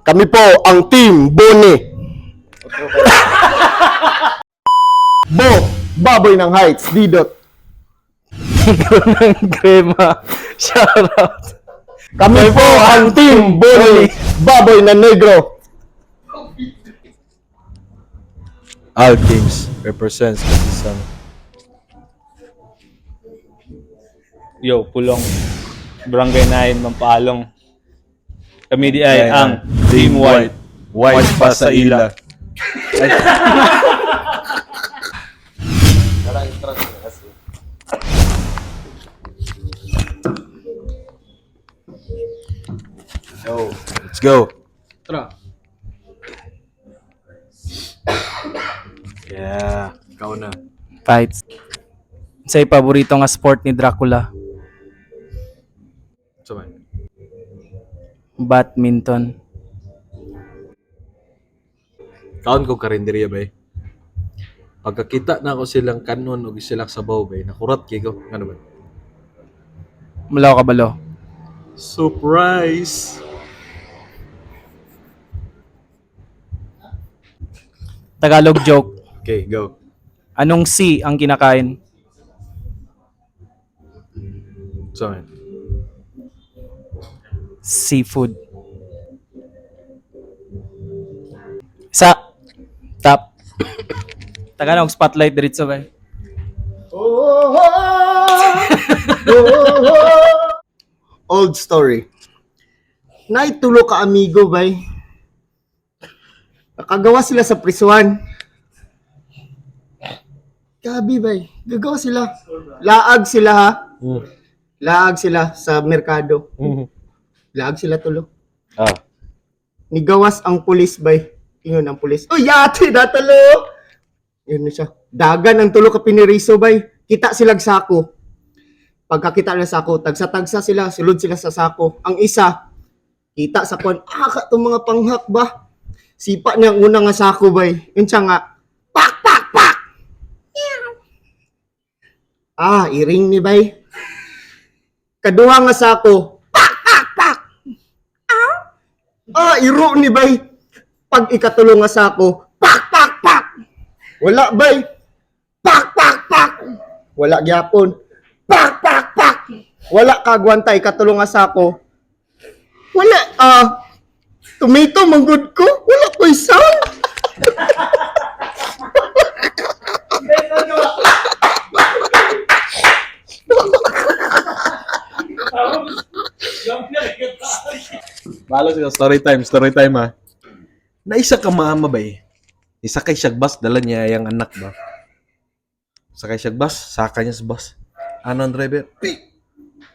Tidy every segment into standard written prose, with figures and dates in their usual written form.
Kami po ang Team Boni. Bo, baboy ng Heights, Didot. Ikaw ng Grema. Shoutout. Kami po ang Team Boni, baboy na negro. All Kings represents Katisang. Yo, Pulong. Barangay 9, Mampalong. Kami di ay ang Team White. White pa sa ila. Let's go. Tara. Yeah, ikaw na. Fights. Sa'y paborito nga sport ni Dracula, So, man. badminton. Kaon ko karinderya ba pagkakita na ako silang kanon o silang sabaw ba nakurat kay ko. Ano ba? Mulaw ka balo. Surprise! Tagalog joke. Okay, go. Anong C ang kinakain? So, man. Seafood. Sa top. Tagalog spotlight diretso ba? Old story. Naitulo ka amigo, bay. Nakagawa sila sa prisuan. Gabi, bay. Gagawa sila. Laag sila, ha? Laag sila sa merkado. Laag sila tulo. Ah. Nigawas ang pulis, bay. Ingon ang pulis. Oh, yate na talo! Yun na siya. Dagan ang tulo ka piniriso, bay. Kita silag sako. Pagkakita na sako, tagsa-tagsa sila, sulod sila sa sako. Ang isa, kita sa kwan, ka itong mga panghak ba? Sipa niya ang unang nga sako, bay. Yun siya nga, pak, pak, pak! Iring ni bay. Kaduha nga sako, pak, pak, pak! Iro ni bay. Pag ikatulong nga sako, pak, pak, pak! Wala, bay. Pak, pak, pak! Wala gyapon. Pak, pak, pak! Wala kagwantay katulong nga sako. Wala, tomato manggod ko. Wala ko'y sound. Balo sila story time ha. Naisa ka mama ba Isa kay Shagbas, dala niya yung anak ba? Sakay Shagbas, saka niya sa bus. Ano ang driver?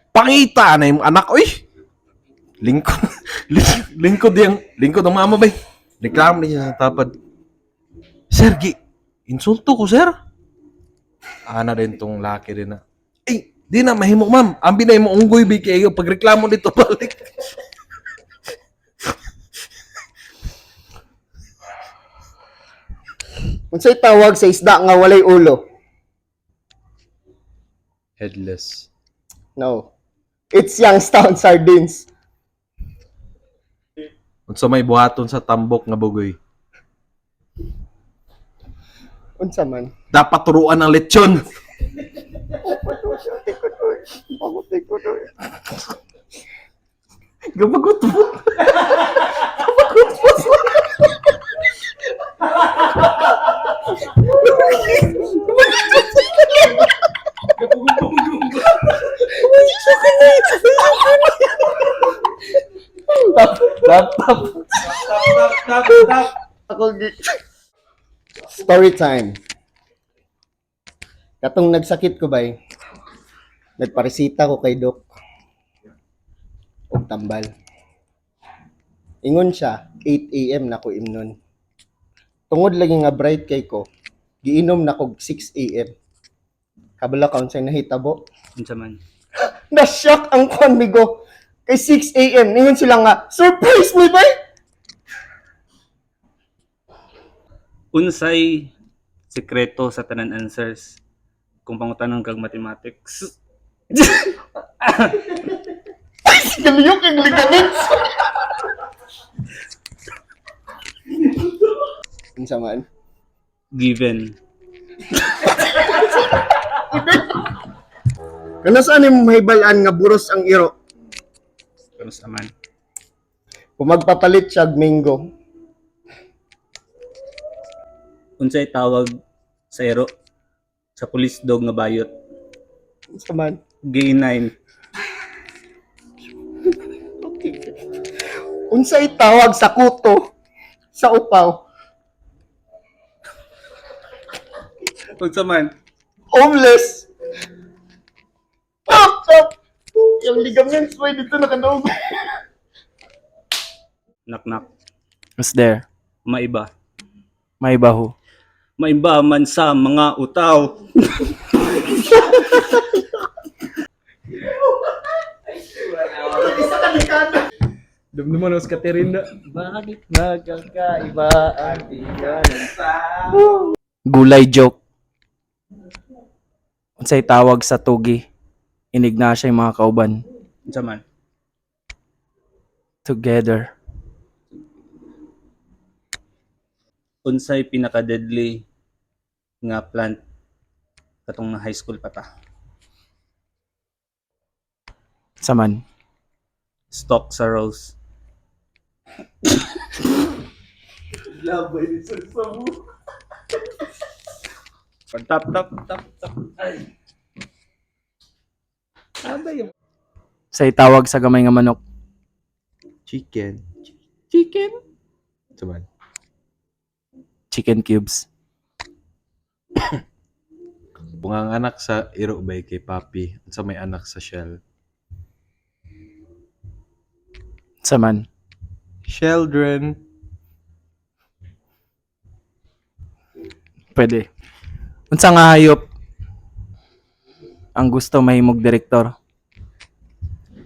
Pangita na yung anak, oy! Lingkod. Lingkod ang mama ba Reklamo niya sa tapad. Sir, insulto ko, sir. Ana din tong laki din na. Di na mahimo, ma'am. Ambi na mo unggoy bi kayo pagreklamo dito balik. Unsay tawag sa isda nga walay ulo? Headless. No. It's Youngstown sardines. Unsa may buhaton sa tambok nga bugoy? Unsa man? Dapat turuan ng lechon. Gabagot mo. Story time. Katong nagsakit ko bay, nagparesita ko kay Doc. Og tambal. Ingon siya, 8 AM na ko imnon. Tungod lagi nga bright kay ko, giinom na ko 6 AM. Kabala kaon say nahitabo. Unsa man? Na-shock ang kwan migo. Kay 6 AM, ingon sila nga, surprise me bay! Unsay sekreto sa tanan answers kung pangutanong kag mathematics? Galiyok ang ligaments! Unsa man? Given. Kana saan imong mahibalan nga buros ang iro? Kano sa man? Kung magpapalit siya og mango. Unsay tawag sa ero sa police dog nga bayot? Unsa man? G9. Unsay tawag sa kuto sa upaw? Unsa man? Homeless. Stop! Yung ligaments mo dito nakanaog. Knock. Who's there? Maiba. May baho. Maiba man sa mga utaw. Dumduman os Katerina. Bakit nagkakaiba ang Gulay joke. Unsay tawag sa tugi? Inig na siya yung mga kauban. Unsa man? Together. Unsay pinaka-deadly nga plant katong high school pa ta? Saman. Stalk sa rose. Tap. Ay. Say tawag sa gamay nga manok. Chicken. Saman. Chicken cubes. Bungang anak sa iro bay kay Papi. Sa may anak sa shell. Saman. Children. Pwede. Unsa nga hayop ang gusto mahimog direktor?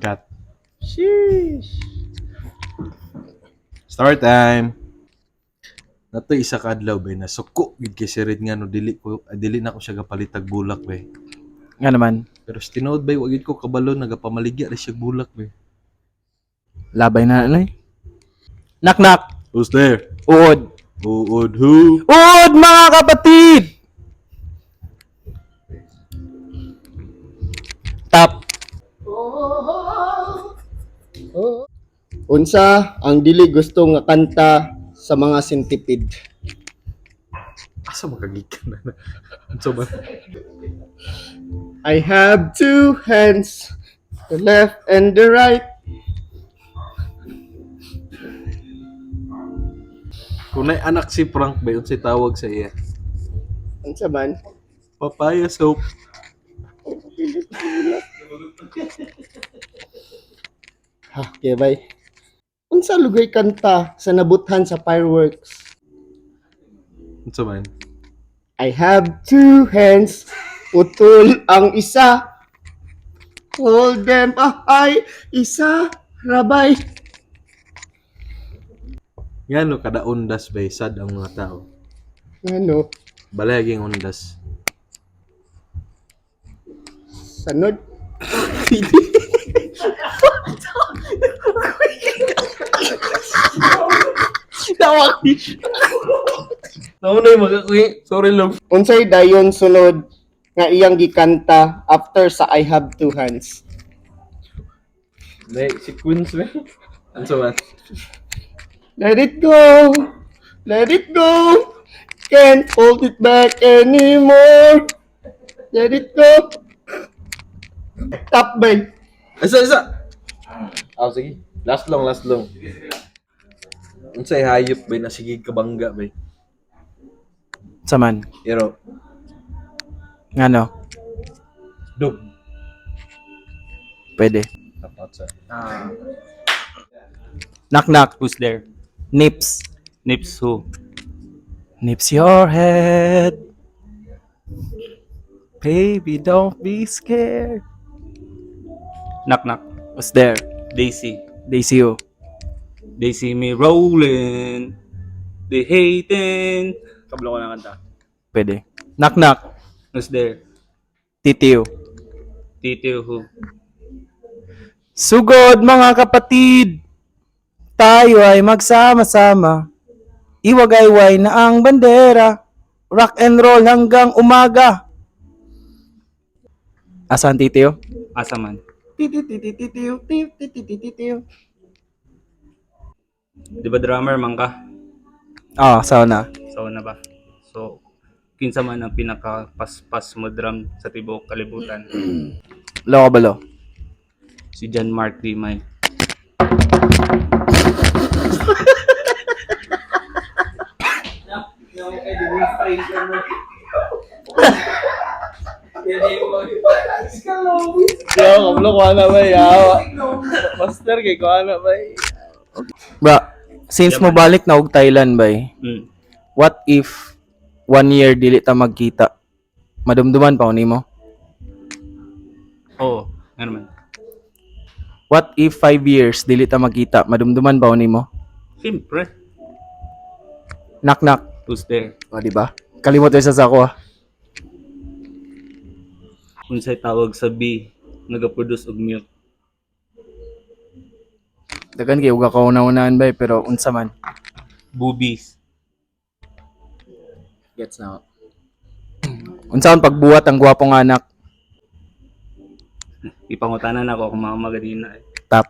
Cat. Sheesh. Start time. Nato isa ka adlaw bay na suko gid kay si Red nga no dili na ko siya gapalitag bulak bay. Nga naman, Pero sa tinuod bay wa gid ko kabalo nagapamaligya ra siya bulak bay. labay na nanay. Knock. Who's there? Uod. Uod who? Uod mga kapatid! Tap. Unsa ang dili gusto nga kanta sa mga centipede? Asa makagikan na? Unsa ba? I have two hands, the left and the right. Kung nay anak si Frank bay unsay tawag sa iya? Unsa man? Papaya soap. Ha, kaya bay. Unsa lugay kanta sa nabuthan sa fireworks? Unsa man? I have two hands, utol ang isa. Hold them, ay, isa, rabay. Ngano kada undas bay sad ang mga tao. Ano? Balay aging undas. Sanod? Naunay magakuhi. Sorry lang. Unsay dayon sunod nga iyang gikanta after sa I have two hands? Nay sequence ba? Unsa man? Let it go, let it go, can't hold it back anymore. Let it go. Top bay. Isa. Sige. Last long. Unsay hayop bay na sige kabangga bay. Saman. Iro. Ngano? Dog. Pwede. Tapat sa. Knock. Who's there? Nips. Nips who? Nips your head. Baby, don't be scared. Knock. Who's there? Daisy. Daisy O. They see me rolling. They hating. Kablo ko na kanta. Pwede. Knock. Who's there? Titiyo. Tito who? Sugod mga kapatid. Tayo ay magsama-sama. Iwagayway na ang bandera. Rock and roll hanggang umaga. Asan titiyo? Asa man. Di ba drummer man ka? Sauna. So na ba? So, kinsa man ang pinaka-paspas mo drum sa tibuok kalibutan? Loko balo. Si John Mark Dimay. Yo, kablo ko na ba yawa? Master kay ko na ba? Bra, since mo balik na og Thailand bay, Mm. what if 1 year dili ta magkita? Madumduman pa nimo? Oo, ano man. What if 5 years dili ta magkita? Madumduman pa nimo? Siyempre. Knock knock. Who's there? O di ba? Kalimot sa ako ah. Unsay tawag sa B, nagaproduce og milk. Dagan kay uga kauna-unaan bay pero unsa man. Boobies. Gets na. Unsa man pagbuhat ang gwapong anak? Ipangutanan ako kung mamagadina eh. Tap.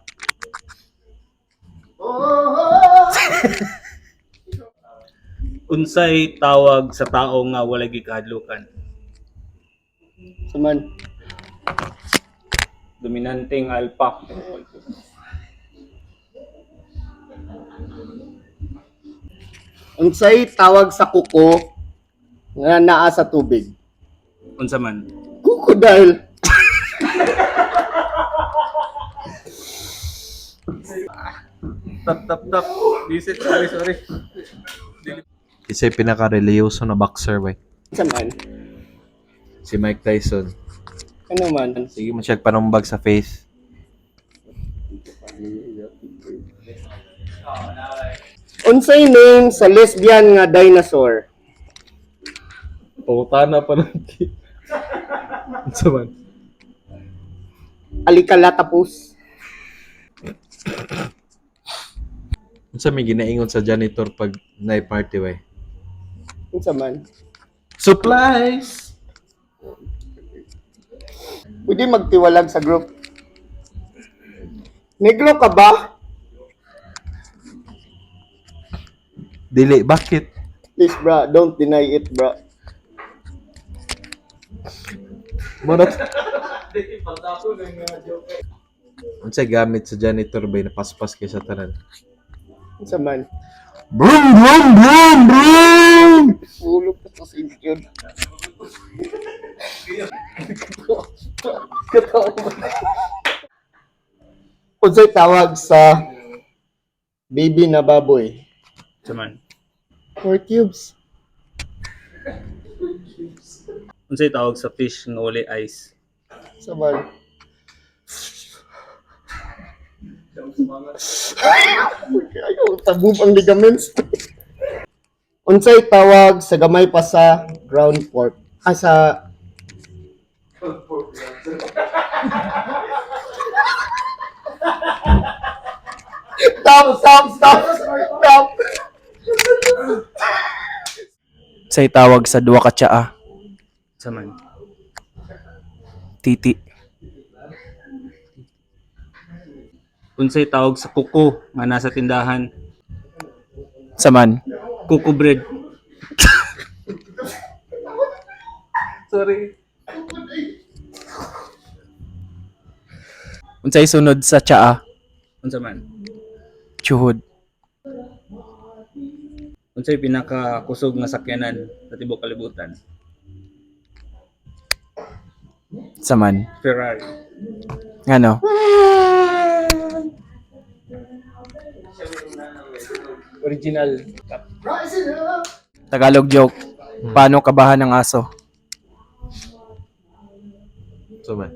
Unsay tawag sa tao nga walay gikahadlukan? Saman. Dominanteng alpha. Unsay tawag sa kuko nga naa sa tubig? Unsa man? Crocodile. Tap. Visit, sorry. Isa yung pinaka-religyoso na boxer, bay. Saman. Si Mike Tyson. Ano man? Sige mo siya panumbag sa face. Unsay name sa lesbian nga dinosaur? Pangutana pa lang. Unsa man? Alikalatapus. Unsa may ginaingon sa janitor pag na-party, bay? Unsa man? Supplies! Pwede magtiwalag sa group. Negro ka ba? Dili, bakit? Please, bra, don't deny it, bra. Manat. Unsa gamit sa janitor, bay, napaspas kay sa tanan? Unsa man? Brum, brum, brum, brum! Ulo ka sa sinkyod. Unsay tawag sa baby na baboy? Unsa man? 4 cubes. Unsay tawag sa fish nga walay ice? Unsa man? Ayaw, tabub ang ligaments. Unsay tawag sa gamay pa sa ground pork? Sa Stop! Say tawag sa duwa ka tsaa. Unsa man? Titi. Unsay tawag sa kuko nga nasa tindahan? Saman. Kuko bread. Unsay sunod sa tsaa? Unsa man? Chuhod. Unsay pinakakusog nga sakyanan sa tibuok kalibutan? Saman. Ferrari. Ngano? Original. Tagalog joke. Paano kabahan ng aso? So man.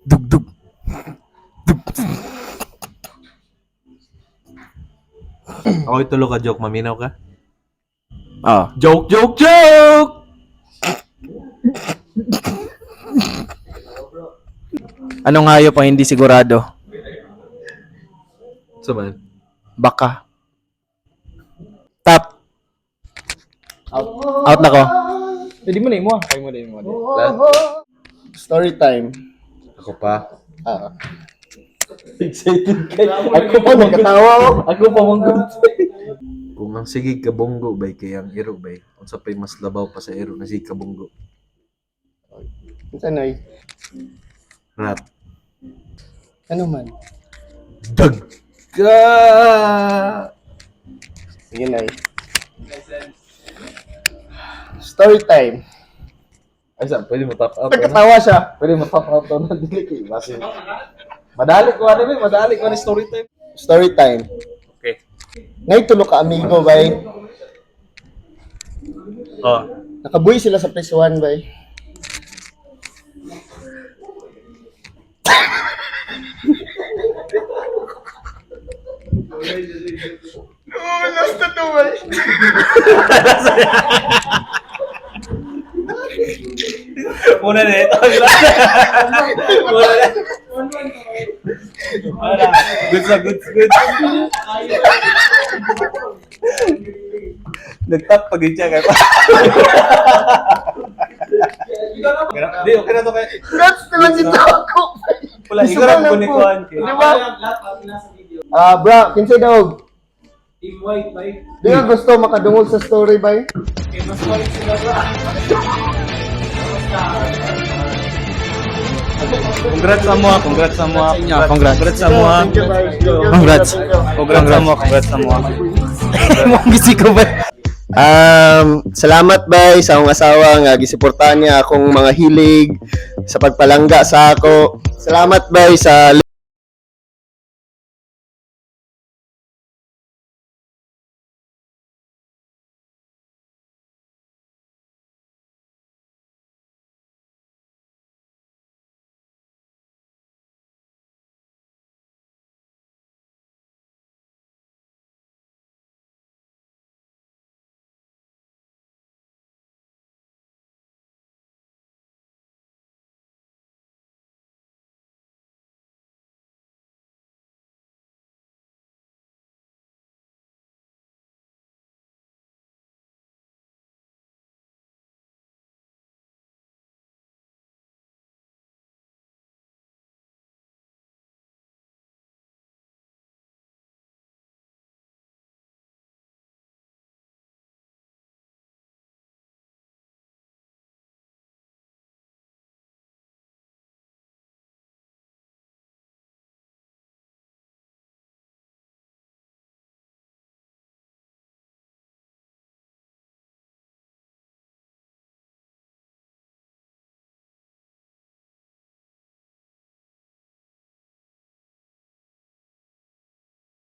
Dugdug. Ako itulo ka joke, maminaw ka? Ah. Joke, joke, joke! Anong hayop ang hindi sigurado? So man. Baka. Top. Out na ko. Hindi mo na mo. Kaya mo na mo. Story time. Ako pa. Excited kayo. Ako pa nagkatawa ako. Ako pa mong Kung ang sigig kabunggo bay kay ang iro bay. Unsa pay mas labaw pa sa iro na sigig kabunggo. Ano ay? Rat. Ano man? Dagga. Sige na Story time. Ay, saan? Pwede mo top out. Nagkatawa siya. Pwede mo top out na dili kay base. Madali ko ano ba? Madali ko na story time. Story time. Okay. Ngay tulo ka amigo bay. Oh. Nakabuhi sila sa presuhan bay. Lost na to bay. Una na ito. Una na. Good sa good. Nagtap pag siya kay pa. Di, okay na to kay. That's naman si Toko. Wala, ikaw lang kunikuhan kay. Di ba? Bro, kinsay daw? Team White, bye. Di nga gusto makadungol sa story bay? Kay mas white sila bro. Congrats sa mo, congrats sa mo. Congrats sa mo. Thank you, bay. Congrats. Congrats sa mo. Mong busy ko ba? Salamat bay sa akong asawa nga gisuportahan niya akong mga hilig sa pagpalangga sa ako. Salamat bay sa